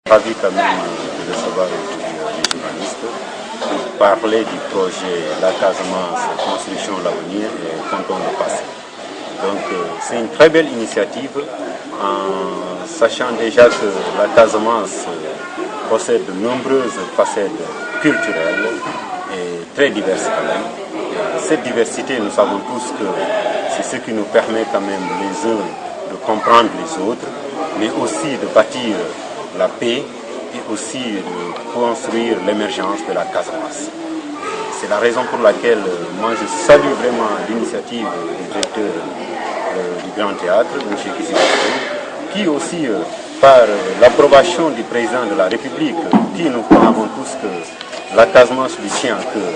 Ravi quand même de recevoir aujourd'hui les journalistes pour parler du projet La Casamance, construction l'avenir et comptons le passé. Donc c'est une très belle initiative en sachant déjà que la Casamance possède de nombreuses facettes culturelles et très diverses quand même. Cette diversité, nous savons tous que c'est ce qui nous permet quand même les uns de comprendre les autres, mais aussi de bâtir la paix et aussi de construire l'émergence de la Casamance. C'est la raison pour laquelle moi je salue vraiment l'initiative du directeur du Grand Théâtre, M. Kissibastou, qui aussi, par l'approbation du président de la République, qui nous savons tous que la Casamance lui tient à cœur,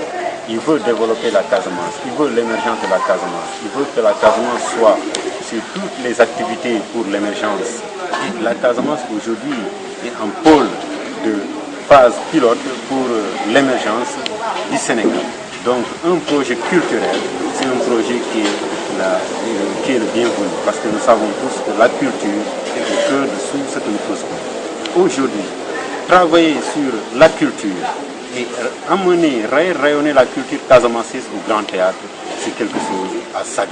il veut développer la Casamance, il veut l'émergence de la Casamance, il veut que la Casamance soit sur toutes les activités pour l'émergence. Et la Casamance aujourd'hui est un pôle de phase pilote pour l'émergence du Sénégal. Donc un projet culturel, c'est un projet qui est le bienvenu, parce que nous savons tous que la culture est au cœur de tout ce que nous faisons. Aujourd'hui, travailler sur la culture et amener, rayonner la culture casamançaise au Grand Théâtre, c'est quelque chose à saluer,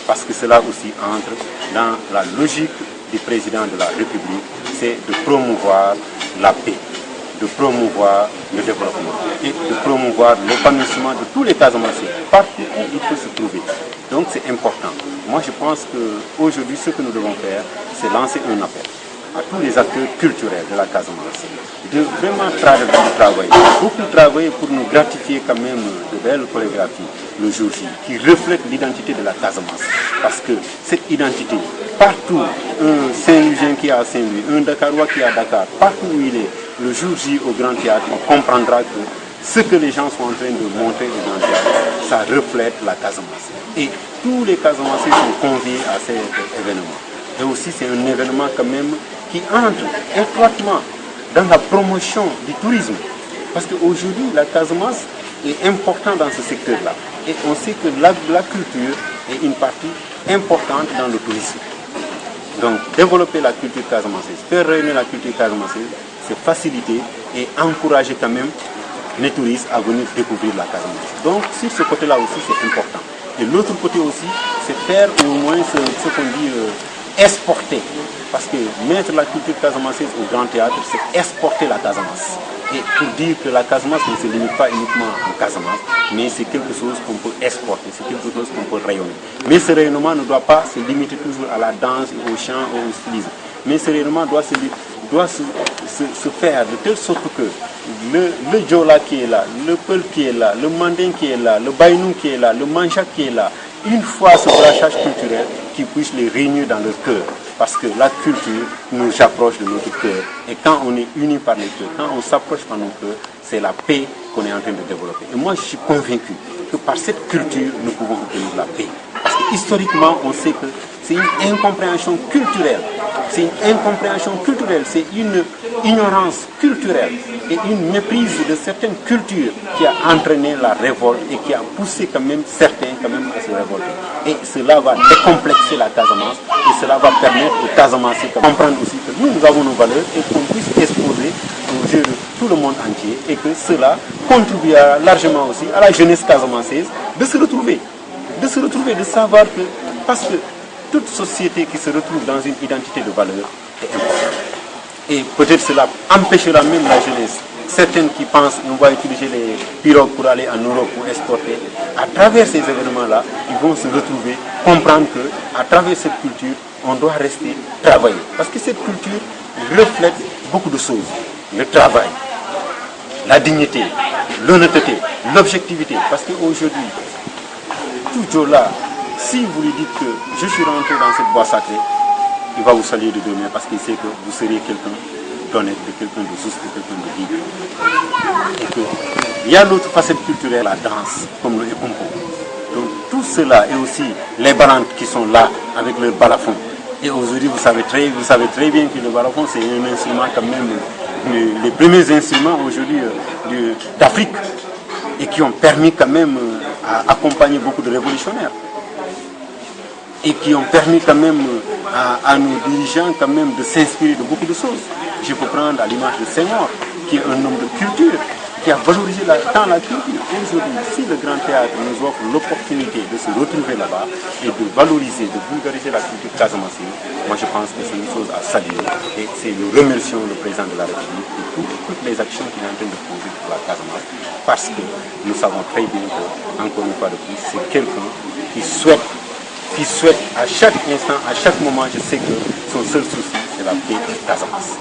parce que cela aussi entre dans la logique du président de la République, c'est de promouvoir la paix, de promouvoir le développement et de promouvoir l'épanouissement de tous les Casamançais, partout où il peut se trouver. Donc c'est important. Moi je pense qu'aujourd'hui ce que nous devons faire, c'est lancer un appel à tous les acteurs culturels de la Casamance, de vraiment travailler, beaucoup travailler pour nous gratifier quand même de belles chorégraphies le jour J, qui reflètent l'identité de la Casamance. Parce que cette identité, partout, un Saint-Louisien qui est à Saint-Louis, un Dakarois qui est à Dakar, partout où il est, le jour J au Grand Théâtre, on comprendra que ce que les gens sont en train de montrer au Grand Théâtre, ça reflète la Casamance. Et tous les Casamancés sont conviés à cet événement. Et aussi c'est un événement quand même qui entre étroitement dans la promotion du tourisme. Parce qu'aujourd'hui, la Casamance est importante dans ce secteur-là. Et on sait que la culture est une partie importante dans le tourisme. Donc, développer la culture casamançaise, faire réunir la culture casamançaise, c'est faciliter et encourager quand même les touristes à venir découvrir la Casamance. Donc, sur ce côté-là aussi, c'est important. Et l'autre côté aussi, c'est faire au moins ce qu'on dit exporter. Parce que mettre la culture casamançaise au Grand Théâtre, c'est exporter la Casamance. Et pour dire que la Casamance ne se limite pas uniquement en Casamance, mais c'est quelque chose qu'on peut exporter, c'est quelque chose qu'on peut rayonner. Mais ce rayonnement ne doit pas se limiter toujours à la danse, au chant, au stylisme. Mais ce rayonnement doit se faire de telle sorte que le Djola qui est là, le Peul qui est là, le Mandin qui est là, le Baïnou qui est là, le Mancha qui est là, une fois ce brassage culturel qui puisse les réunir dans leur cœur. Parce que la culture nous approche de notre cœur. Et quand on est unis par les cœurs, quand on s'approche par nos cœurs, c'est la paix qu'on est en train de développer. Et moi, je suis convaincu que par cette culture, nous pouvons obtenir la paix. Parce que historiquement, on sait que c'est une incompréhension culturelle. C'est une incompréhension culturelle, c'est une ignorance culturelle et une méprise de certaines cultures qui a entraîné la révolte et qui a poussé quand même certains quand même à se révolter. Et cela va décomplexer la Casamance et cela va permettre aux Casamancés de comprendre aussi que nous avons nos valeurs et qu'on puisse exposer aux yeux de tout le monde entier et que cela contribuera largement aussi à la jeunesse casamançaise de se retrouver, de savoir que, parce que toute société qui se retrouve dans une identité de valeur est importante. Et peut-être cela empêchera même la jeunesse. Certaines qui pensent qu'on va utiliser les pirogues pour aller en Europe pour exporter. À travers ces événements-là, ils vont se retrouver, comprendre qu'à travers cette culture, on doit rester travailler. Parce que cette culture reflète beaucoup de choses. Le travail, la dignité, l'honnêteté, l'objectivité. Parce qu'aujourd'hui, tout Jola, si vous lui dites que je suis rentré dans cette boîte sacrée, il va vous saluer de demain parce qu'il sait que vous seriez quelqu'un d'honnête, de quelqu'un de juste, de quelqu'un de libre. Et qu'il y a l'autre facette culturelle, la danse, comme le epompo. Donc tout cela, et aussi les balantes qui sont là avec leur balafon. Et aujourd'hui, vous savez très bien que le balafon, c'est un instrument quand même, les premiers instruments aujourd'hui d'Afrique, et qui ont permis quand même à accompagner beaucoup de révolutionnaires. Et qui ont permis quand même à nos dirigeants quand même de s'inspirer de beaucoup de choses. Je peux prendre à l'image de Senghor, qui est un homme de culture, qui a valorisé tant la culture. Aujourd'hui, si le Grand Théâtre nous offre l'opportunité de se retrouver là-bas et de valoriser, de vulgariser la culture casamançaise, moi je pense que c'est une chose à saluer. Et nous remercions le président de la République pour toutes les actions qu'il est en train de poser pour la Casamance, parce que nous savons très bien que, encore une fois de plus, c'est quelqu'un qui souhaite à chaque instant, à chaque moment, je sais que son seul souci, c'est la paix de Casamance.